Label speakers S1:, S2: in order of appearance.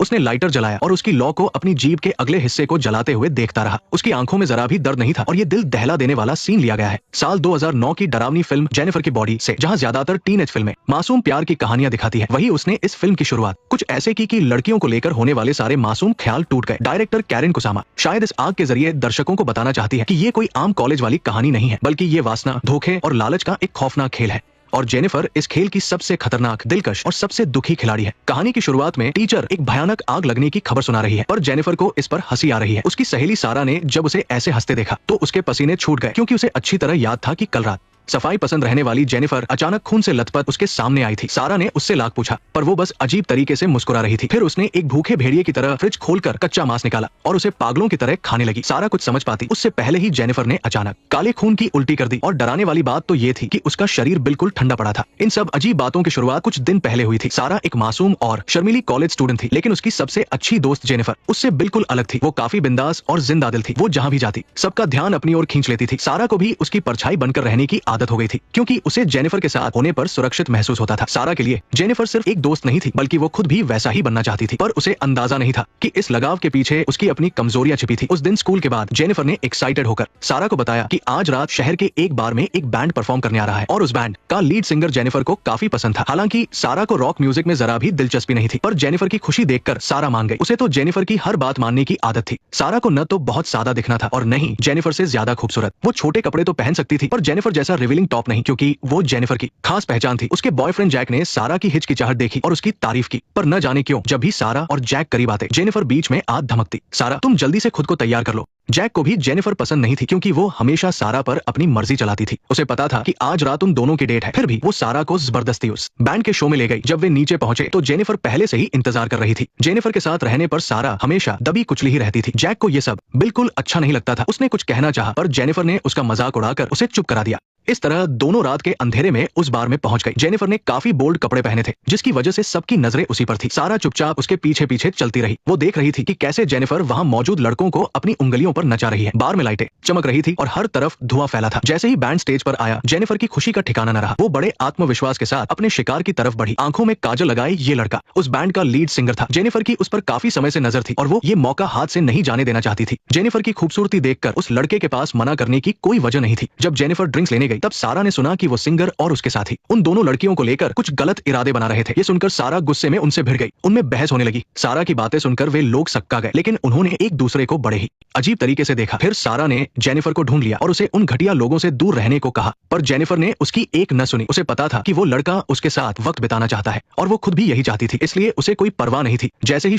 S1: उसने लाइटर जलाया और उसकी लॉ को अपनी जीभ के अगले हिस्से को जलाते हुए देखता रहा। उसकी आंखों में जरा भी दर्द नहीं था और ये दिल दहला देने वाला सीन लिया गया है साल 2009 की डरावनी फिल्म जेनिफर की बॉडी से, जहां ज्यादातर टीनेज फिल्में मासूम प्यार की कहानियां दिखाती है, वही उसने इस फिल्म की शुरुआत कुछ ऐसे की कि लड़कियों को लेकर होने वाले सारे मासूम ख्याल टूट गए। डायरेक्टर कैरेन कुसामा शायद इस आग के जरिए दर्शकों को बताना चाहती है कि ये कोई आम कॉलेज वाली कहानी नहीं है, बल्कि ये वासना, धोखे और लालच का एक खौफनाक खेल है। और जेनिफर इस खेल की सबसे खतरनाक, दिलकश और सबसे दुखी खिलाड़ी है। कहानी की शुरुआत में टीचर एक भयानक आग लगने की खबर सुना रही है, पर जेनिफर को इस पर हंसी आ रही है। उसकी सहेली सारा ने जब उसे ऐसे हंसते देखा तो उसके पसीने छूट गए, क्योंकि उसे अच्छी तरह याद था कि कल रात सफाई पसंद रहने वाली जेनिफर अचानक खून से लथपथ उसके सामने आई थी। सारा ने उससे लाख पूछा, पर वो बस अजीब तरीके से मुस्कुरा रही थी। फिर उसने एक भूखे भेड़िए की तरह फ्रिज खोलकर कच्चा मांस निकाला और उसे पागलों की तरह खाने लगी। सारा कुछ समझ पाती उससे पहले ही जेनिफर ने अचानक काले खून की उल्टी कर दी, और डराने वाली बात तो ये थी कि उसका शरीर बिल्कुल ठंडा पड़ा था। इन सब अजीब बातों की शुरुआत कुछ दिन पहले हुई थी। सारा एक मासूम और शर्मीली कॉलेज स्टूडेंट थी, लेकिन उसकी सबसे अच्छी दोस्त जेनिफर उससे बिल्कुल अलग थी। वो काफी बिंदास और जिंदा दिल थी। वो जहाँ भी जाती सबका ध्यान अपनी ओर खींच लेती थी। सारा को भी उसकी परछाई बनकर रहने की आदत हो गई थी, क्योंकि उसे जेनिफर के साथ होने पर सुरक्षित महसूस होता था। सारा के लिए जेनिफर सिर्फ एक दोस्त नहीं थी, बल्कि वो खुद भी वैसा ही बनना चाहती थी, पर उसे अंदाजा नहीं था कि इस लगाव के पीछे उसकी अपनी कमजोरियां छिपी थी। उस दिन स्कूल के बाद जेनिफर ने एक्साइटेड होकर सारा को बताया कि आज रात शहर के एक बार में एक बैंड परफॉर्म करने आ रहा है, और उस बैंड का लीड सिंगर जेनिफर को काफी पसंद था। हालांकि सारा को रॉक म्यूजिक में जरा भी दिलचस्पी नहीं थी, पर जेनिफर की खुशी देखकर सारा मान गई। उसे तो जेनिफर की हर बात मानने की आदत थी। सारा को न तो बहुत सादा दिखना था और न ही जेनिफर से ज्यादा खूबसूरत। वो छोटे कपड़े तो पहन सकती थी, पर जेनिफर जैसा रिवीलिंग टॉप नहीं, क्योंकि वो जेनिफर की खास पहचान थी। उसके बॉयफ्रेंड जैक ने सारा की हिचकिचाहट देखी और उसकी तारीफ की, पर न जाने क्यों जब भी सारा और जैक करीब आते जेनिफर बीच में आ धमकती, सारा तुम जल्दी से खुद को तैयार कर लो। जैक को भी जेनिफर पसंद नहीं थी, क्योंकि वो हमेशा सारा पर अपनी मर्जी चलाती थी। उसे पता था कि आज रात उन दोनों की डेट है, फिर भी वो सारा को जबरदस्ती उस बैंड के शो में ले गई। जब वे नीचे पहुंचे तो जेनिफर पहले से ही इंतजार कर रही थी। जेनिफर के साथ रहने पर सारा हमेशा दबी कुचली ही रहती थी। जैक को ये सब बिल्कुल अच्छा नहीं लगता था। उसने कुछ कहना चाहा, पर जेनिफर ने उसका मजाक उड़ाकर उसे चुप करा दिया। इस तरह दोनों रात के अंधेरे में उस बार में पहुंच गई। जेनिफर ने काफी बोल्ड कपड़े पहने थे, जिसकी वजह से सबकी नजरें उसी पर थी। सारा चुपचाप उसके पीछे पीछे चलती रही। वो देख रही थी कि कैसे जेनिफर वहां मौजूद लड़कों को अपनी उंगलियों पर नचा रही है। बार में लाइटें चमक रही थी और हर तरफ धुआं फैला था। जैसे ही बैंड स्टेज पर आया, जेनिफर की खुशी का ठिकाना न रहा। वो बड़े आत्मविश्वास के साथ अपने शिकार की तरफ बढ़ी। आंखों में काजल लगाए ये लड़का उस बैंड का लीड सिंगर था। जेनिफर की उस पर काफी समय से नजर थी और वो ये मौका हाथ से नहीं जाने देना चाहती थी। जेनिफर की खूबसूरती देखकर उस लड़के के पास मना करने की कोई वजह नहीं थी। जब जेनिफर ड्रिंक्स लेने गई, तब सारा ने सुना कि वो सिंगर और उसके साथी उन दोनों लड़कियों को लेकर कुछ गलत इरादे बना रहे थे। ये सुनकर सारा गुस्से में उनसे भिड़ गई। उनमें बहस होने लगी। सारा की बातें सुनकर वे लोग सक्का गए, लेकिन उन्होंने एक दूसरे को बड़े ही अजीब तरीके से देखा। फिर सारा ने जेनिफर को ढूंढ लिया और उसे उन घटिया लोगों से दूर रहने को कहा, पर जेनिफर ने उसकी एक न सुनी। उसे पता था कि वो लड़का उसके साथ वक्त बिताना चाहता है और वो खुद भी यही चाहती थी, इसलिए उसे कोई परवाह नहीं थी। जैसे ही